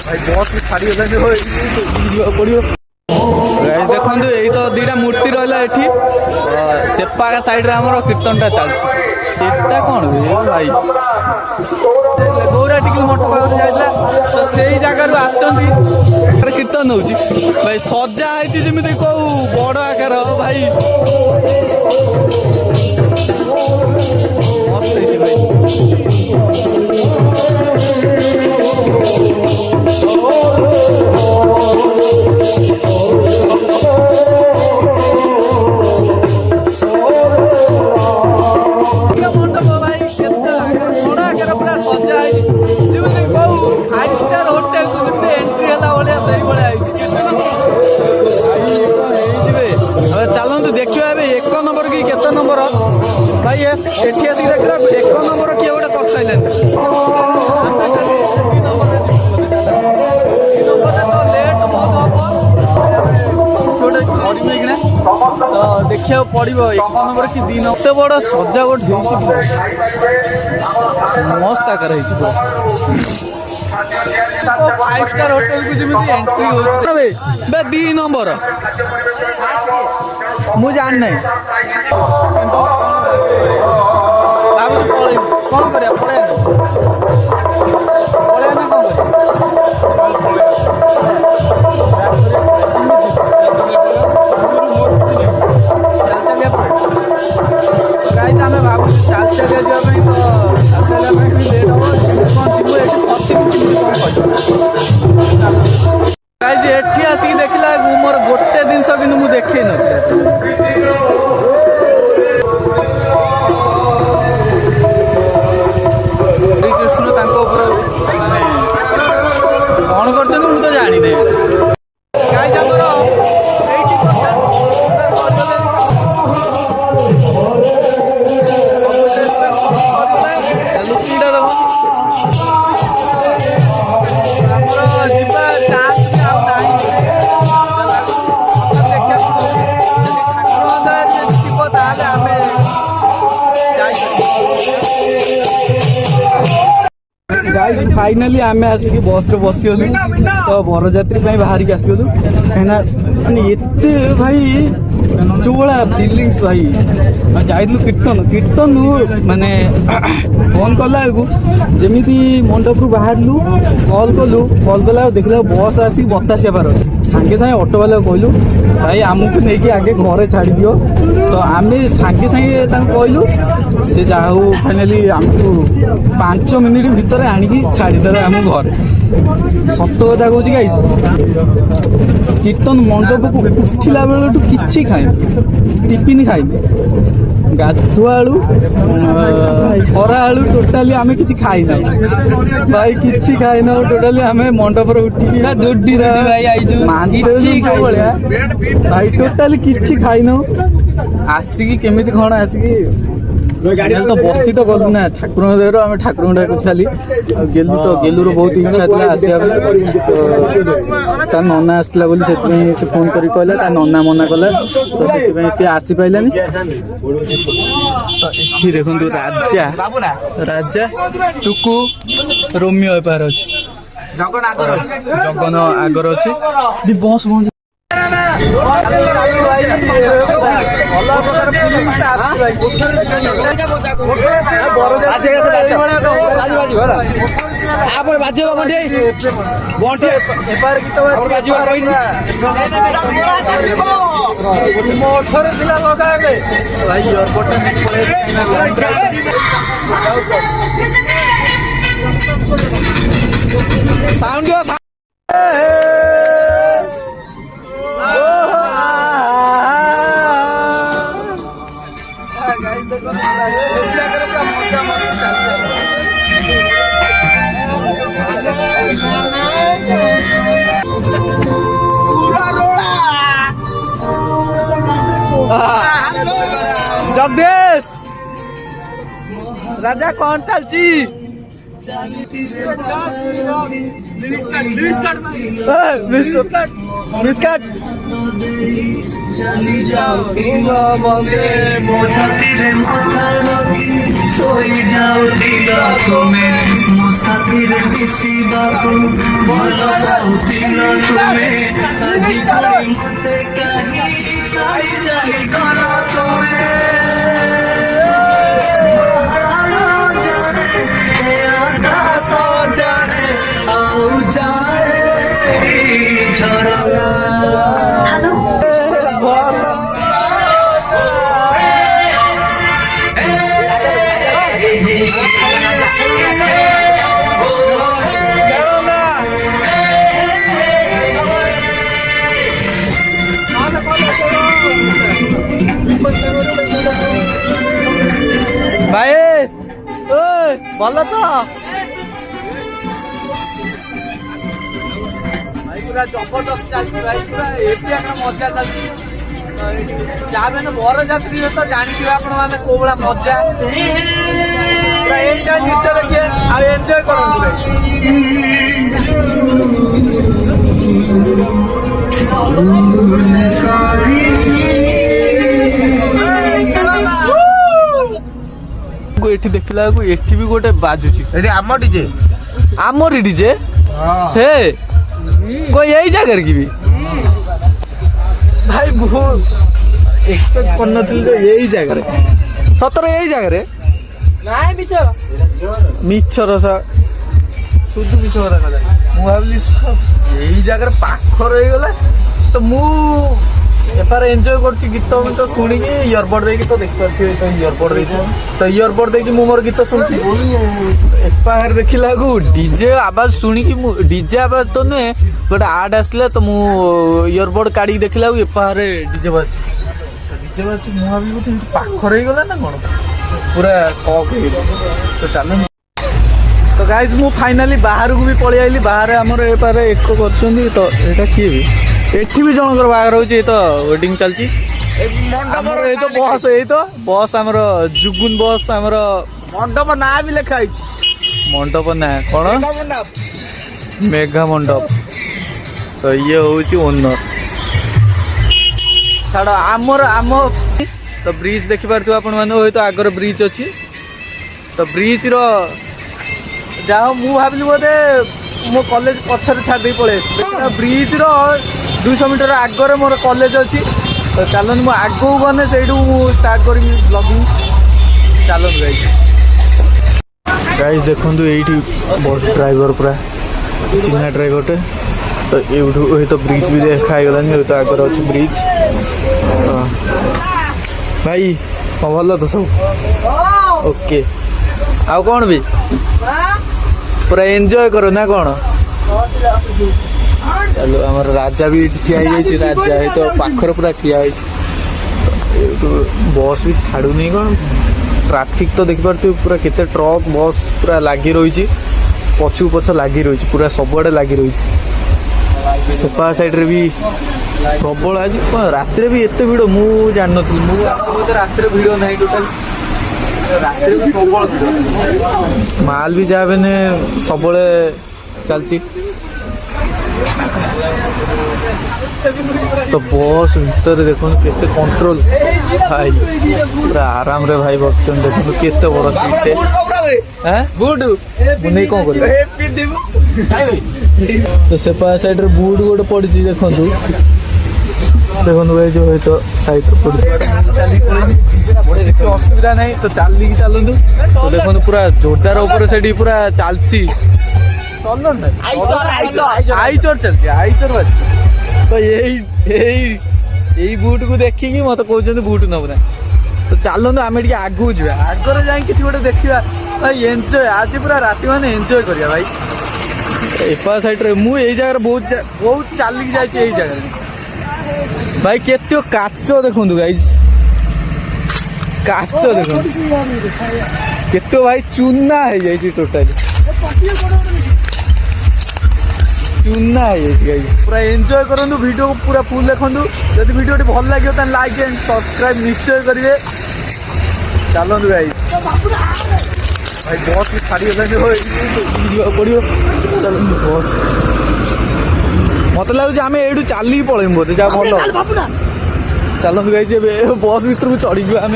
ଭାଇ ବସ୍ ଛାଡ଼ିଗଲାନି ଯିବାକୁ ପଡ଼ିବ। ଦେଖନ୍ତୁ ଏଇ ତ ଦୁଇଟା ମୂର୍ତ୍ତି ରହିଲା ଏଠି। ସେପାଖା ସାଇଡ଼୍ରେ ଆମର କୀର୍ତ୍ତନଟା ଚାଲିଛି। ଏଟା କ'ଣ ଭାଇ ଗୌରା ଟିକେ ମଠ ପାଖରେ ଯାଇଥିଲା ତ ସେଇ ଜାଗାରୁ ଆସିଛନ୍ତି କୀର୍ତ୍ତନ ହେଉଛି ଭାଇ। ସଜା ହେଇଛି ଯେମିତି କୋଉ ବଡ଼ ଆକାର ଭାଇ, ମସ୍ତ ହେଇଛି ଭାଇ। ଚାଲନ୍ତୁ ଦେଖିବା ଏବେ 1 ନମ୍ବର କି କେତେ ନମ୍ବର ଭାଇ। ଏଠି ଆସିକି ଦେଖିଲା 1 ନମ୍ବର କିଏ ଗୋଟେ କରିସାରିଲେନି। ତ ଦେଖିବାକୁ ପଡ଼ିବ 1 ନମ୍ବର କି 2 ନମ୍ବର। ଏତେ ବଡ଼ ସଜାବଟ ହେଇଛି, ମସ୍ତ ଆକାର ହେଇଛି। 5 ଷ୍ଟାର ହୋଟେଲକୁ ଯେମିତି ଏଣ୍ଟ୍ରି ହେଉଛି ବେ 2 ନମ୍ବର ମୁଁ ଜାଣିନାହିଁ। ଭାବୁଛୁ ପଳେଇବୁ, କ'ଣ କରିବା? ପଳେଇବା ନା କ'ଣ କରିବା? ଗାଇସ୍ ଆମେ ଭାବୁଛୁ ଚାଲି ଚାଲିଆ ଯିବା ପାଇଁ। ତ ଚାଲି ଚାଲିବା ପାଇଁ ଲେଟ୍ ହେବ। କ'ଣ ଯିବୁ ଏଠି ପଶିବୁ କେମିତି କ'ଣ କରିବୁ? ଗାଇସ୍ ଏଠି ଆସିକି ଦେଖିଲା ମୋର ଗୋଟେ ଜିନିଷ କିନ୍ତୁ ମୁଁ ଦେଖେଇ ନଥିଲି। ଶ୍ରୀକୃଷ୍ଣ ତାଙ୍କ ଉପରେ ମାନେ କ'ଣ କରୁଛନ୍ତି ମୁଁ ତ ଜାଣିନି। ଗାଇସ୍ ଆମର ଏଇଠି ଲୁକିଟା ଦେଖ ଆମର ଯିବା ଚାନ୍ସ ବି ଆଉ ନାହିଁ। ଥିବ ତାହେଲେ ଆମେ ଗାଇସ୍ ଫାଇନାଲି ଆମେ ଆସିକି ବସ୍ରେ ବସିଗଲୁ। ତ ବରଯାତ୍ରୀ ପାଇଁ ବାହାରିକି ଆସିଗଲୁ କାହିଁକିନା ମାନେ ଏତେ ଭାଇ ଯେଉଁଭଳିଆ ଫିଲିଙ୍ଗସ୍ ଭାଇ। ଯାଇଥିଲୁ କୀର୍ତ୍ତନରୁ ମାନେ ଫୋନ୍ କଲା ବେଳକୁ ଯେମିତି ମଣ୍ଡପରୁ ବାହାରିଲୁ କଲ୍ କଲା ଆଉ ଦେଖିଲା ବସ୍ ଆସିକି ବତାସିଆ ପାର ସାଙ୍ଗେ ସାଙ୍ଗେ ଅଟୋବାଲାକୁ କହିଲୁ ଭାଇ ଆମକୁ ନେଇକି ଆଗେ ଘରେ ଛାଡ଼ିଦିଅ। ତ ଆମେ ସାଙ୍ଗେ ସାଙ୍ଗେ ତାଙ୍କୁ କହିଲୁ, ସେ ଯାହା ହଉ ଫାଇନାଲି ଆମକୁ 5 ମିନିଟ୍ ଭିତରେ ଆଣିକି ଛାଡ଼ିଦେଲେ ଆମ ଘରେ। ସତ କଥା କହୁଛି ଗାଇସ୍, କୀର୍ତ୍ତନ ମଣ୍ଡପକୁ ଉଠିଲା ବେଳଠୁ କିଛି ଖାଇନି, ଟିଫିନ୍ ଖାଇନି। ଗାଧୁଆଳୁ ଖରାବେଳୁ ଟୋଟାଲି ଆମେ କିଛି ଖାଇନାଉ ଭାଇ, କିଛି ଖାଇନାଉ ଟୋଟାଲି। ଆମେ ମଣ୍ଡପରେ ଉଠିକି ଭଳିଆ ଭାଇ ଟୋଟାଲି କିଛି ଖାଇନାଉ। ଆସିକି କେମିତି କ'ଣ ଆସିକି ତ ବସି ତ ଗଲୁ ନା ଠାକୁରଙ୍କ ଦେହରୁ। ଆମେ ଠାକୁରଙ୍କ ଡାକୁଛୁ ଖାଲି। ଆଉ ଗେଲୁର ବହୁତ ଇଚ୍ଛା ଥିଲା ଆସିବା ପାଇଁ। ତା ନନା ଆସିଥିଲା ବୋଲି ସେଥିପାଇଁ ସେ ଫୋନ୍ କରି କହିଲା, ତା ନନା ମନା କଲା ତ ସେଥିପାଇଁ ସେ ଆସିପାରିଲାନି। ତ ଏଠି ଦେଖନ୍ତୁ ରାଜା ଟୁକୁ ରୋମିଓ ଏପାର ଅଛି, ଜଗନ ଆଗର ଅଛି। ବସ୍ ବନ୍ଦ ସାଉଣ୍ଡ जगदेश राजा कौन चलची बिस्कट चली जाओ सोई जाओ दिल में मुसाफिर किसी ଭାଇ ଭଲ ତ ଭାଇ ପୁରା ଜବରଦସ୍ତ ଚାଲିଛି ଭାଇ ପୁରା ଏଠି একটা ମଜା ଚାଲିଛି ଯାହା ମାନେ ବରଯାତ୍ରୀ ତ ଜାଣିଥିବେ ଆପଣ ମାନେ କୋଉ ଭଳିଆ ମଜା ପୁରା ଏନ୍ଜୟ ନିଶ୍ଚୟ ଦେଖିବେ ଆଉ ଏନ୍ଜୟ କରନ୍ତୁ ଭାଇ एठी देखला को एठी भी गोटे बाजुची एठी आम डीजे आमरी डीजे हे कोई यही जगह की भी भाई बहुत एक्सपेक्ट करन थिल जो यही जगह रे सतर यही जगह रे नाय मिछो मिछो रस शुद्ध मिछो कथा कहला मु भाबली यही जगह रे पाखर रही गला तो मु एपार एंजॉय करछि गीत तो सुनी कि इयरबड दे तो देख पारथि तो इयरबड दे तो इयरबड दे कि मु मोर गीत सुनछि एपार देखिला को डीजे आवाज सुनी कि मु डीजे आवाज तो ने गोटे आड आसला तो मु इयरबड काढी देखिला को एपार डीजे बाज मु भाबी को पाखर रही गला ना कोन पूरा शॉक हे तो चल तो गाइस मु फाइनली बाहर को भी पळि आइली बाहर हमर एपार एक करछन्ती तो एटा की भी एठी भी जनकर बाहर होची तो वेडिंग चलची मंडप ए तो बस हमर जुगुन बस हमर मंडप ना भी लिखा है मंडप ना कोन मेगा मंडप तो ये होची ओनर छाड़ आमर आम तो ब्रिज देखि पारथु आपण माने होय तो आगर ब्रिज अछि तो ब्रिज रो जाओ मु भाबली बोदे मो कॉलेज पछर छाड़ दे पळे ब्रिज रो 200 मीटर आगे मोर कॉलेज अच्छी तो चलन मु आगू गने से स्टार्ट करी ब्लॉगिंग चलन गाइस देखो ये बस ड्राइवर पूरा चिन्हा ड्राइवर टे तो ये तो ब्रिज भी देखा गलानी तो आगे अच्छे ब्रिज भाई हाँ भल तो सब ओके आउ कौन भी पूरा एंजॉय करो ना कौन चलो हमारा राजा भी ठिया राजा है तो पाखर पूरा ठिया बस भी छाड़ू नहीं कौन ट्रैफिक तो देख पारे पूरा केते ट्रक बस पूरा लगी रही पछू पछ लगी रही पूरा सबुआड़े लगी रही सेपा साइड रे भी प्रबल आज रात भी एत भिड़ मु जान नी रात भिड़ ना टोटाल रात प्रबल माल भी जहाँ मैंने सब चलती तो बस भीतर देखो केते कंट्रोल भाई पूरा आराम रे भाई बस देखो केते बड़ सीट है बूट मुनै कोन करी तो सेपा साइड रे बूट गोटे पड़ी देखो भाई जो है तो साइड रे पड़ी असुविधा नहीं तो चलिए चलु तो देखो पूरा जोरदार ऊपर से पूरा चलची आईचोर चलती आईचोर बाज तो यही बूट को देखिकी मत कहते बूट नबना तो चलते आम टे आगू जा आगर जा कि गोटे देखा भाई एंजॉय आज पूरा राति मैंने एंजॉय करिया भाई एपा साइड रे मु यही जगह बहुत चलिक जाए जगह भाई केते काच देखु गाइज काच देखो केते भाई चूना है जाई टोटली चूना है गाइस पूरा एंजॉय करंतु वीडियो को पूरा फुल देखंतु यदि वीडियो भल लागे त लाइक एंड सब्सक्राइब निश्चय करिवे चलंतु गाइस भाई बस भी छाड़ी गला पड़ो चलो बस मत लगे आम ये चलिक पलैमु बोधे जहाँ भल चलते गाइस बस भर को चढ़ी आम